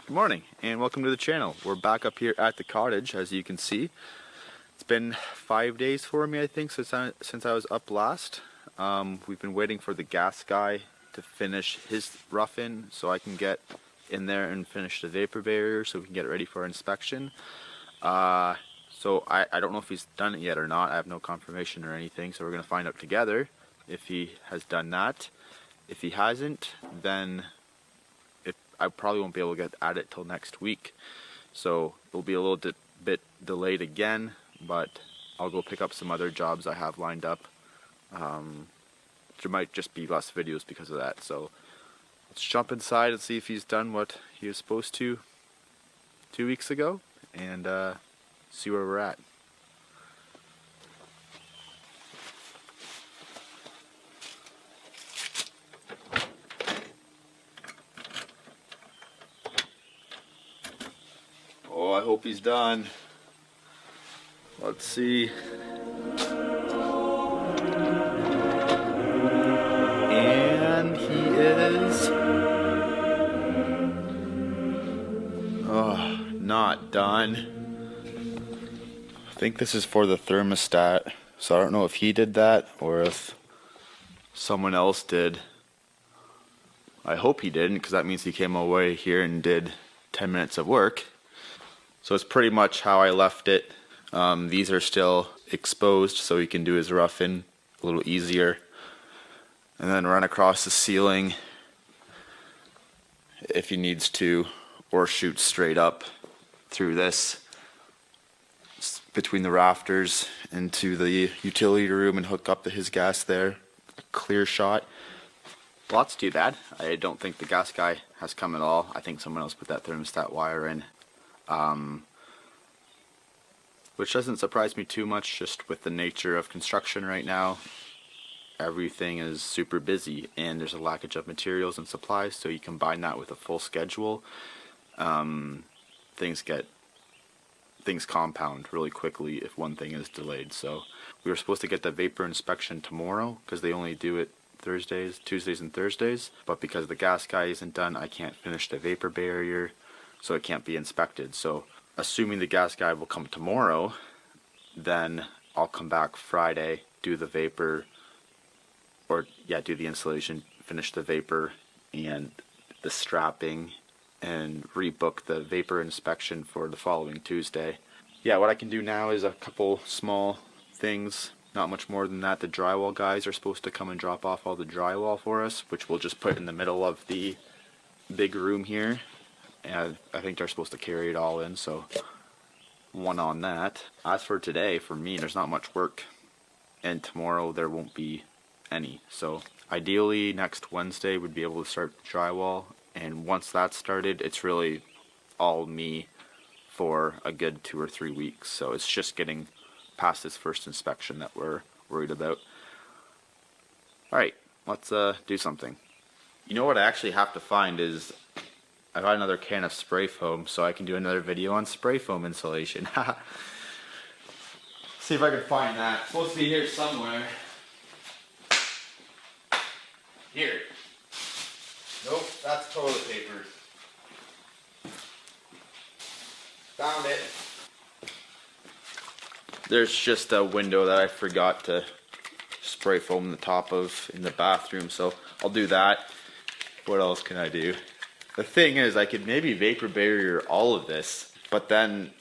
Good morning and welcome to the channel. We're back up here at the cottage, as you can see. It's been 5 days for me, I think, since I was up last. We've been waiting for the gas guy to finish his rough-in so I can get in there and finish the vapor barrier so we can get it ready for inspection. So I don't know if he's done it yet or not. I have no confirmation or anything, so we're going to find out together if he has done that. If he hasn't, then I probably won't be able to get at it till next week, so it'll be a little bit delayed again, but I'll go pick up some other jobs I have lined up. There might just be less videos because of that, so let's jump inside and see if he's done what he was supposed to 2 weeks ago, and see where we're at. Oh, I hope he's done. Let's see. And he is... oh, not done. I think this is for the thermostat, so I don't know if he did that or if someone else did. I hope he didn't, because that means he came away here and did 10 minutes of work. So it's pretty much how I left it. These are still exposed so he can do his rough-in a little easier. And then run across the ceiling if he needs to, or shoot straight up through this between the rafters into the utility room and hook up to his gas there. A clear shot. Well, that's too bad. I don't think the gas guy has come at all. I think someone else put that thermostat wire in. Which doesn't surprise me too much, just with the nature of construction right now. Everything is super busy and there's a lackage of materials and supplies, so you combine that with a full schedule, things compound really quickly if one thing is delayed. So we were supposed to get the vapor inspection tomorrow because they only do it Tuesdays and Thursdays, but because the gas guy isn't done, I can't finish the vapor barrier, so it can't be inspected. So assuming the gas guy will come tomorrow, then I'll come back Friday, do the vapor, do the installation, finish the vapor and the strapping, and rebook the vapor inspection for the following Tuesday. Yeah, what I can do now is a couple small things, not much more than that. The drywall guys are supposed to come and drop off all the drywall for us, which we'll just put in the middle of the big room here. And I think they're supposed to carry it all in, so one on that. As for today, for me, there's not much work, and tomorrow there won't be any. So ideally next Wednesday we'd be able to start drywall, and once that's started, it's really all me for a good 2 or 3 weeks. So it's just getting past this first inspection that we're worried about. Alright, let's do something. You know what I actually have to find is I got another can of spray foam, so I can do another video on spray foam insulation. See if I can find that. It's supposed to be here somewhere. Here. Nope, that's toilet paper. Found it. There's just a window that I forgot to spray foam the top of in the bathroom, so I'll do that. What else can I do? The thing is, I could maybe vapor barrier all of this, but then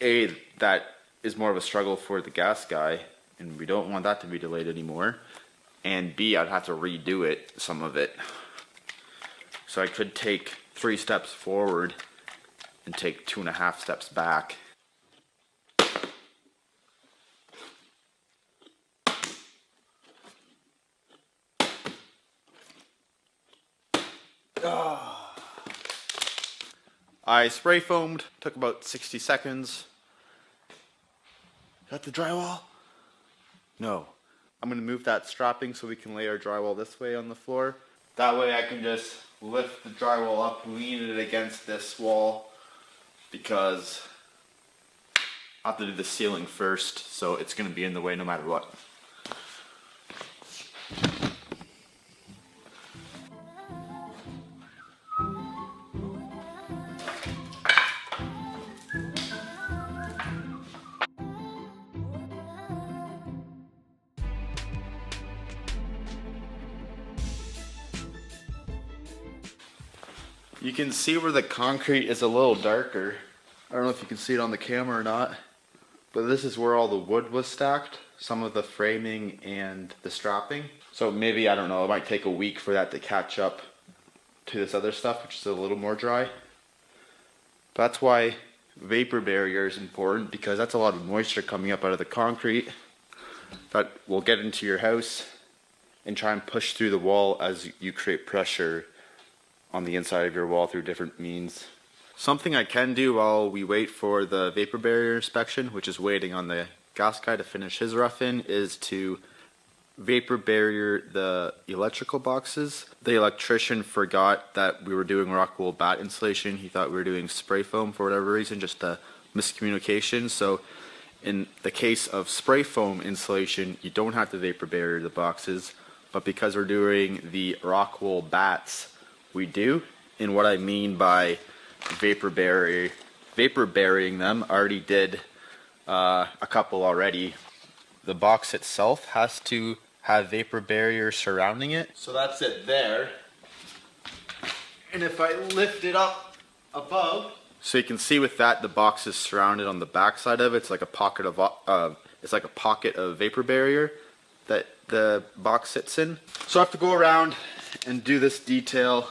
A, that is more of a struggle for the gas guy, and we don't want that to be delayed anymore, and B, I'd have to redo it, some of it. So I could take 3 steps forward and take 2.5 steps back. I spray foamed, took about 60 seconds. Is that the drywall? No. I'm going to move that strapping so we can lay our drywall this way on the floor. That way I can just lift the drywall up, lean it against this wall, because I have to do the ceiling first, so it's going to be in the way no matter what. You can see where the concrete is a little darker. I don't know if you can see it on the camera or not, but this is where all the wood was stacked, some of the framing and the strapping. So maybe, I don't know, it might take a week for that to catch up to this other stuff, which is a little more dry. That's why vapor barrier is important, because that's a lot of moisture coming up out of the concrete that will get into your house and try and push through the wall as you create pressure on the inside of your wall through different means. Something I can do while we wait for the vapor barrier inspection, which is waiting on the gas guy to finish his rough-in, is to vapor barrier the electrical boxes. The electrician forgot that we were doing rock wool bat insulation. He thought we were doing spray foam for whatever reason, just a miscommunication. So in the case of spray foam insulation, you don't have to vapor barrier the boxes, but because we're doing the rock wool bats, we do. And what I mean by vapor burying them, I already did a couple already. The box itself has to have vapor barrier surrounding it. So that's it there. And if I lift it up above, so you can see with that the box is surrounded on the back side of it. It's like a pocket of vapor barrier that the box sits in. So I have to go around and do this detail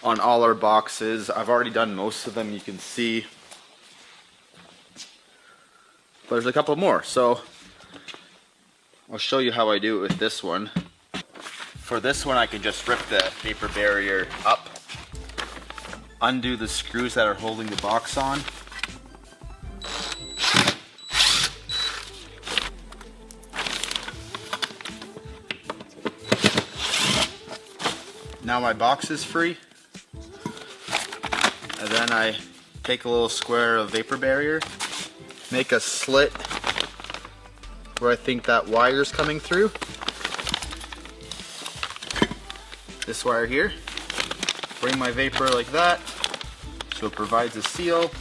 on all our boxes. I've already done most of them, you can see. But there's a couple more, so I'll show you how I do it with this one. For this one, I can just rip the vapor barrier up, undo the screws that are holding the box on, now my box is free, and then I take a little square of vapor barrier, make a slit where I think that wire's coming through. This wire here. Bring my vapor like that, so it provides a seal.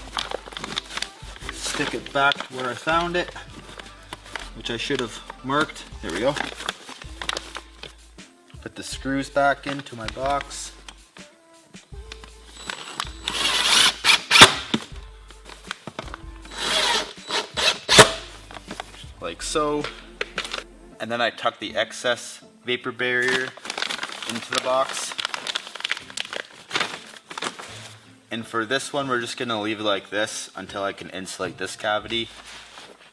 Stick it back to where I found it, which I should have marked. There we go. Put the screws back into my box. Like so, and then I tuck the excess vapor barrier into the box. And for this one, we're just gonna leave it like this until I can insulate this cavity,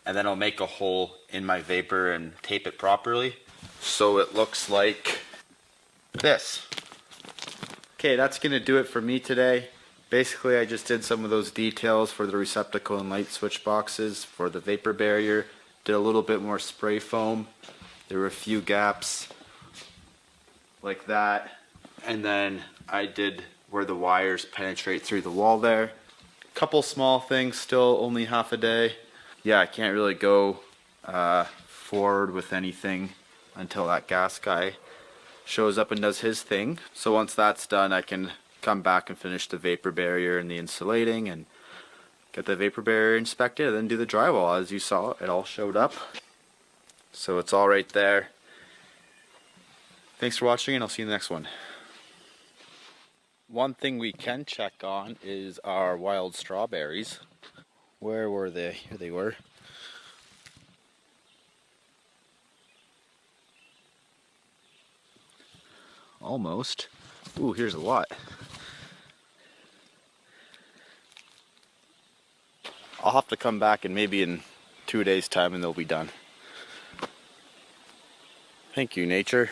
and then I'll make a hole in my vapor and tape it properly so it looks like this. Okay, that's gonna do it for me today. Basically, I just did some of those details for the receptacle and light switch boxes for the vapor barrier. Did a little bit more spray foam. There were a few gaps like that. And then I did where the wires penetrate through the wall there. Couple small things, still only half a day. Yeah, I can't really go forward with anything until that gas guy shows up and does his thing. So once that's done, I can come back and finish the vapor barrier and the insulating and get the vapor barrier inspected, and then do the drywall. As you saw, it all showed up. So it's all right there. Thanks for watching, and I'll see you in the next one. One thing we can check on is our wild strawberries. Where were they? Here they were. Almost. Ooh, here's a lot. I'll have to come back and maybe in 2 days' time and they'll be done. Thank you, nature.